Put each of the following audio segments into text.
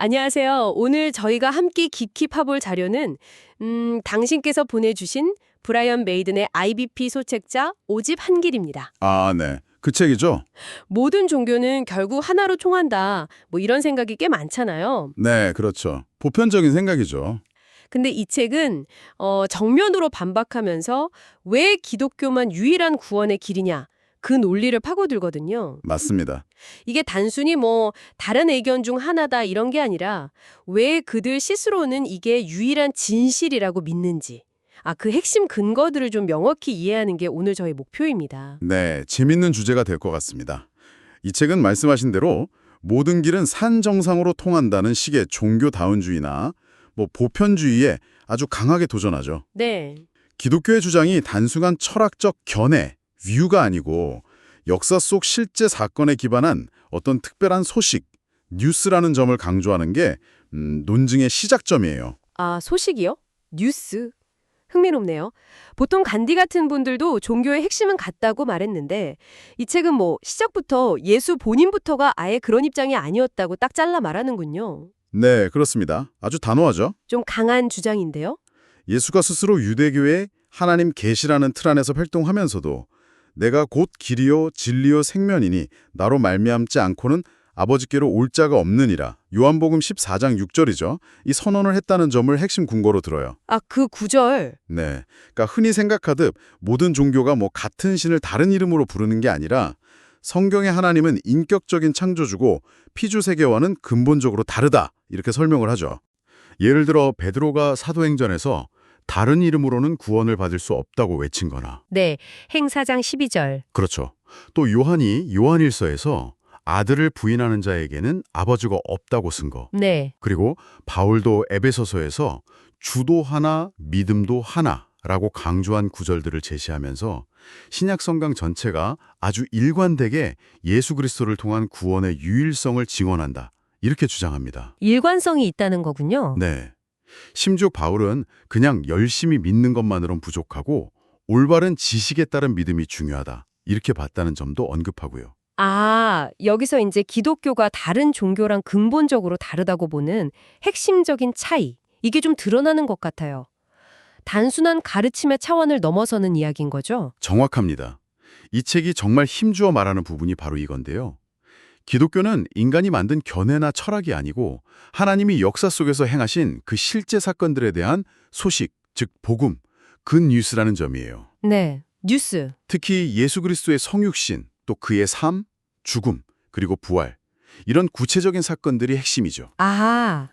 안녕하세요. 오늘 저희가 함께 깊이 파볼 자료는 당신께서 보내주신 브라이언 메이든의 IBP 소책자 5집 한 길입니다. 아, 네. 그 책이죠? 모든 종교는 결국 하나로 통한다. 뭐 이런 생각이 꽤 많잖아요. 네, 그렇죠. 보편적인 생각이죠. 근데 이 책은 정면으로 반박하면서 왜 기독교만 유일한 구원의 길이냐 그 논리를 파고들거든요. 맞습니다. 이게 단순히 뭐 다른 의견 중 하나다 이런 게 아니라 왜 그들 스스로는 이게 유일한 진실이라고 믿는지 그 핵심 근거들을 좀 명확히 이해하는 게 오늘 저의 목표입니다. 네, 재밌는 주제가 될 것 같습니다. 이 책은 말씀하신 대로 모든 길은 산 정상으로 통한다는 식의 종교다운주의나 보편주의에 아주 강하게 도전하죠. 네. 기독교의 주장이 단순한 철학적 견해, 뷰가 아니고 역사 속 실제 사건에 기반한 어떤 특별한 소식, 뉴스라는 점을 강조하는 게 논증의 시작점이에요. 소식이요? 뉴스. 흥미롭네요. 보통 간디 같은 분들도 종교의 핵심은 같다고 말했는데 이 책은 뭐 시작부터 예수 본인부터가 아예 그런 입장이 아니었다고 딱 잘라 말하는군요. 네, 그렇습니다. 아주 단호하죠. 좀 강한 주장인데요. 예수가 스스로 유대교의 하나님 계시라는 틀 안에서 활동하면서도 내가 곧 길이요 진리요 생면이니 나로 말미암지 않고는 아버지께로 올 자가 없느니라. 요한복음 14장 6절이죠. 이 선언을 했다는 점을 핵심 근거로 들어요. 그 구절. 네, 그러니까 흔히 생각하듯 모든 종교가 같은 신을 다른 이름으로 부르는 게 아니라 성경의 하나님은 인격적인 창조주고 피주 세계와는 근본적으로 다르다. 이렇게 설명을 하죠. 예를 들어 베드로가 사도행전에서 다른 이름으로는 구원을 받을 수 없다고 외친 거나. 네, 행사장 12절. 그렇죠. 또 요한이 요한일서에서 아들을 부인하는 자에게는 아버지가 없다고 쓴 거. 네. 그리고 바울도 에베소서에서 주도 하나, 믿음도 하나라고 강조한 구절들을 제시하면서 신약 성경 전체가 아주 일관되게 예수 그리스도를 통한 구원의 유일성을 증언한다. 이렇게 주장합니다. 일관성이 있다는 거군요. 네. 심지어 바울은 그냥 열심히 믿는 것만으론 부족하고 올바른 지식에 따른 믿음이 중요하다. 이렇게 봤다는 점도 언급하고요. 여기서 이제 기독교가 다른 종교랑 근본적으로 다르다고 보는 핵심적인 차이, 이게 좀 드러나는 것 같아요. 단순한 가르침의 차원을 넘어서는 이야기인 거죠? 정확합니다. 이 책이 정말 힘주어 말하는 부분이 바로 이건데요. 기독교는 인간이 만든 견해나 철학이 아니고 하나님이 역사 속에서 행하신 그 실제 사건들에 대한 소식, 즉 복음, 굿뉴스라는 점이에요. 네, 뉴스. 특히 예수 그리스도의 성육신, 또 그의 삶, 죽음, 그리고 부활, 이런 구체적인 사건들이 핵심이죠.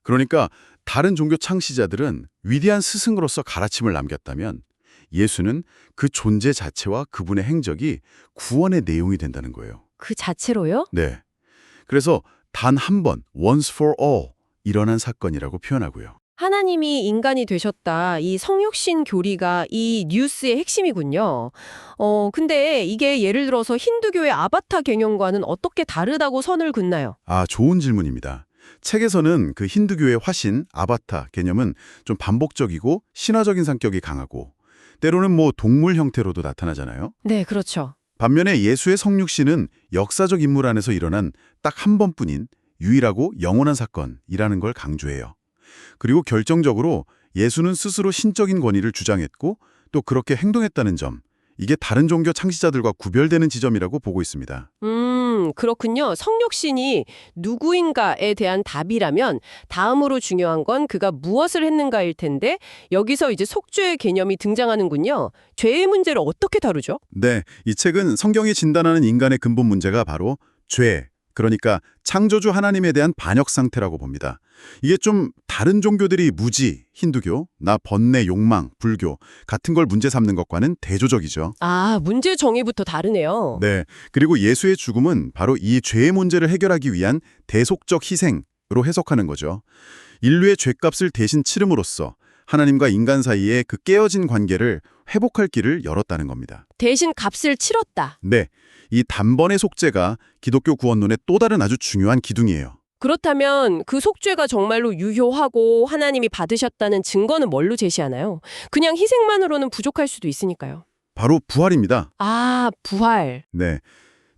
그러니까 다른 종교 창시자들은 위대한 스승으로서 가르침을 남겼다면 예수는 그 존재 자체와 그분의 행적이 구원의 내용이 된다는 거예요. 그 자체로요? 네. 그래서 단 한 번, once for all, 일어난 사건이라고 표현하고요. 하나님이 인간이 되셨다. 이 성육신 교리가 이 뉴스의 핵심이군요. 근데 이게 예를 들어서 힌두교의 아바타 개념과는 어떻게 다르다고 선을 긋나요? 좋은 질문입니다. 책에서는 그 힌두교의 화신, 아바타 개념은 좀 반복적이고 신화적인 성격이 강하고 때로는 동물 형태로도 나타나잖아요. 네, 그렇죠. 반면에 예수의 성육신은 역사적 인물 안에서 일어난 딱 한 번뿐인 유일하고 영원한 사건이라는 걸 강조해요. 그리고 결정적으로 예수는 스스로 신적인 권위를 주장했고 또 그렇게 행동했다는 점, 이게 다른 종교 창시자들과 구별되는 지점이라고 보고 있습니다. 그렇군요. 성육신이 누구인가에 대한 답이라면 다음으로 중요한 건 그가 무엇을 했는가일 텐데 여기서 이제 속죄의 개념이 등장하는군요. 죄의 문제를 어떻게 다루죠? 네, 이 책은 성경이 진단하는 인간의 근본 문제가 바로 죄, 그러니까 창조주 하나님에 대한 반역 상태라고 봅니다. 이게 좀 다른 종교들이 무지, 힌두교, 나 번뇌, 욕망, 불교 같은 걸 문제 삼는 것과는 대조적이죠. 문제 정의부터 다르네요. 네, 그리고 예수의 죽음은 바로 이 죄의 문제를 해결하기 위한 대속적 희생으로 해석하는 거죠. 인류의 죄값을 대신 치름으로써 하나님과 인간 사이의 그 깨어진 관계를 회복할 길을 열었다는 겁니다. 대신 값을 치렀다. 네, 이 단번의 속죄가 기독교 구원론의 또 다른 아주 중요한 기둥이에요. 그렇다면 그 속죄가 정말로 유효하고 하나님이 받으셨다는 증거는 뭘로 제시하나요? 그냥 희생만으로는 부족할 수도 있으니까요. 바로 부활입니다. 부활. 네,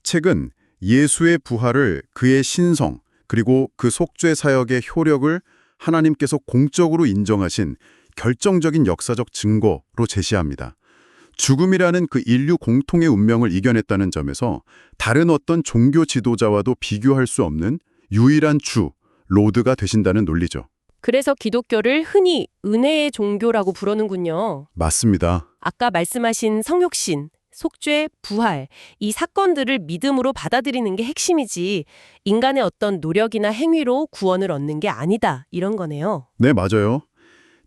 책은 예수의 부활을 그의 신성, 그리고 그 속죄 사역의 효력을 하나님께서 공적으로 인정하신 결정적인 역사적 증거로 제시합니다. 죽음이라는 그 인류 공통의 운명을 이겨냈다는 점에서 다른 어떤 종교 지도자와도 비교할 수 없는 유일한 주, 로드가 되신다는 논리죠. 그래서 기독교를 흔히 은혜의 종교라고 부르는군요. 맞습니다. 아까 말씀하신 성육신, 속죄, 부활, 이 사건들을 믿음으로 받아들이는 게 핵심이지 인간의 어떤 노력이나 행위로 구원을 얻는 게 아니다, 이런 거네요. 네, 맞아요.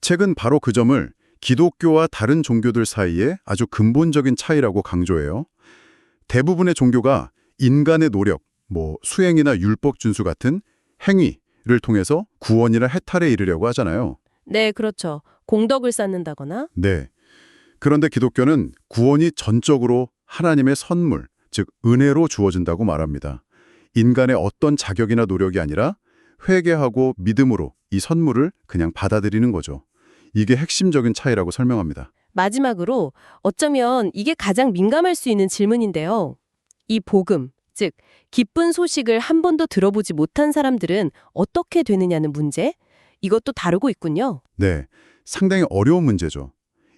책은 바로 그 점을 기독교와 다른 종교들 사이에 아주 근본적인 차이라고 강조해요. 대부분의 종교가 인간의 노력, 수행이나 율법 준수 같은 행위를 통해서 구원이나 해탈에 이르려고 하잖아요. 네, 그렇죠. 공덕을 쌓는다거나. 네. 그런데 기독교는 구원이 전적으로 하나님의 선물, 즉 은혜로 주어진다고 말합니다. 인간의 어떤 자격이나 노력이 아니라 회개하고 믿음으로 이 선물을 그냥 받아들이는 거죠. 이게 핵심적인 차이라고 설명합니다. 마지막으로 어쩌면 이게 가장 민감할 수 있는 질문인데요. 이 복음, 즉 기쁜 소식을 한 번도 들어보지 못한 사람들은 어떻게 되느냐는 문제? 이것도 다루고 있군요. 네, 상당히 어려운 문제죠.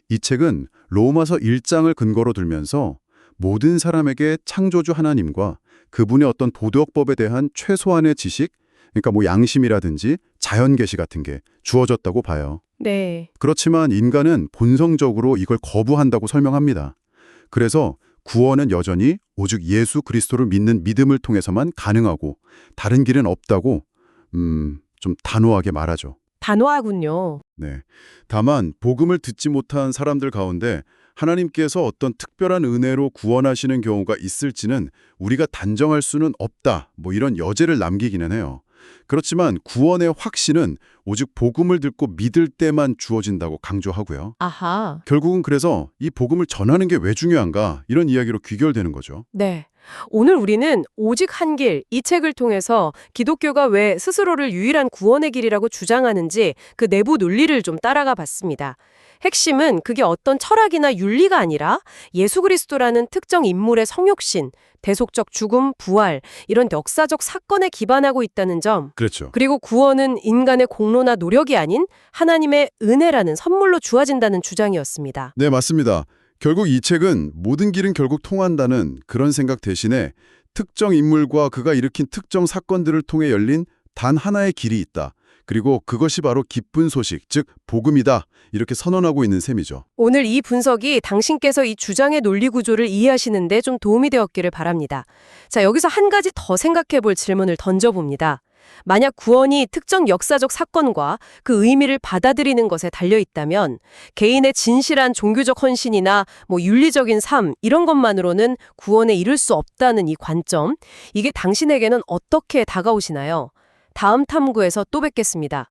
이 책은 로마서 1장을 근거로 들면서 모든 사람에게 창조주 하나님과 그분의 어떤 도덕법에 대한 최소한의 지식, 그러니까 양심이라든지 자연 계시 같은 게 주어졌다고 봐요. 네. 그렇지만 인간은 본성적으로 이걸 거부한다고 설명합니다. 그래서 구원은 여전히 오직 예수 그리스도를 믿는 믿음을 통해서만 가능하고 다른 길은 없다고 좀 단호하게 말하죠. 단호하군요. 네. 다만 복음을 듣지 못한 사람들 가운데 하나님께서 어떤 특별한 은혜로 구원하시는 경우가 있을지는 우리가 단정할 수는 없다. 이런 여지를 남기기는 해요. 그렇지만 구원의 확신은 오직 복음을 듣고 믿을 때만 주어진다고 강조하고요. 아하. 결국은 그래서 이 복음을 전하는 게 왜 중요한가 이런 이야기로 귀결되는 거죠. 네. 오늘 우리는 오직 한 길, 이 책을 통해서 기독교가 왜 스스로를 유일한 구원의 길이라고 주장하는지 그 내부 논리를 좀 따라가 봤습니다. 핵심은 그게 어떤 철학이나 윤리가 아니라 예수 그리스도라는 특정 인물의 성육신, 대속적 죽음, 부활, 이런 역사적 사건에 기반하고 있다는 점. 그렇죠. 그리고 구원은 인간의 공로나 노력이 아닌 하나님의 은혜라는 선물로 주어진다는 주장이었습니다. 네, 맞습니다. 결국 이 책은 모든 길은 결국 통한다는 그런 생각 대신에 특정 인물과 그가 일으킨 특정 사건들을 통해 열린 단 하나의 길이 있다. 그리고 그것이 바로 기쁜 소식, 즉 복음이다. 이렇게 선언하고 있는 셈이죠. 오늘 이 분석이 당신께서 이 주장의 논리 구조를 이해하시는 데 좀 도움이 되었기를 바랍니다. 자, 여기서 한 가지 더 생각해 볼 질문을 던져봅니다. 만약 구원이 특정 역사적 사건과 그 의미를 받아들이는 것에 달려 있다면 개인의 진실한 종교적 헌신이나 윤리적인 삶 이런 것만으로는 구원에 이를 수 없다는 이 관점, 이게 당신에게는 어떻게 다가오시나요? 다음 탐구에서 또 뵙겠습니다.